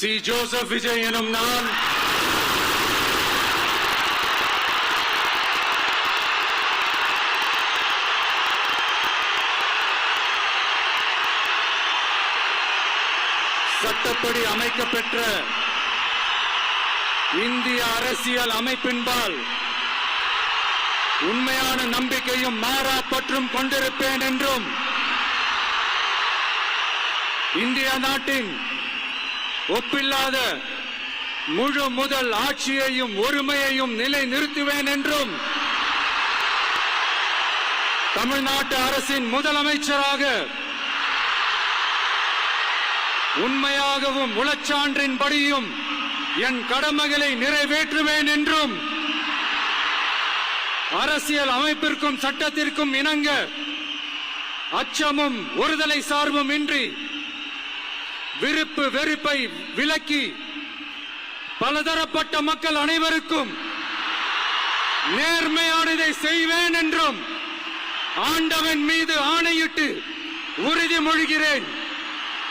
C. Joseph Vijay எனும் நான் சட்டப்படி அமைக்கப்பெற்ற இந்திய அரசியல் அமைப்பின்பால் உண்மையான நம்பிக்கையும் மாறா பற்றும் கொண்டிருப்பேன் என்றும் இந்திய நாட்டின் ஒப்பில்லாத முழு முதல் ஆட்சியையும் ஒருமையையும் நிலை நிறுத்துவேன் என்றும் தமிழ்நாட்டு அரசின் முதலமைச்சராக உண்மையாகவும் உளச்சான்றின்படியும் என் கடமைகளை நிறைவேற்றுவேன் என்றும் அரசியல் அமைப்பிற்கும் சட்டத்திற்கும் இணங்க அச்சமும் ஒருதலை சார்பும் இன்றி விருப்பு வெறுப்பை விலக்கி பலதரப்பட்ட மக்கள் அனைவருக்கும் நேர்மையானதை செய்வேன் என்றும் ஆண்டவன் மீது ஆணையிட்டு உறுதிமொழிகிறேன்.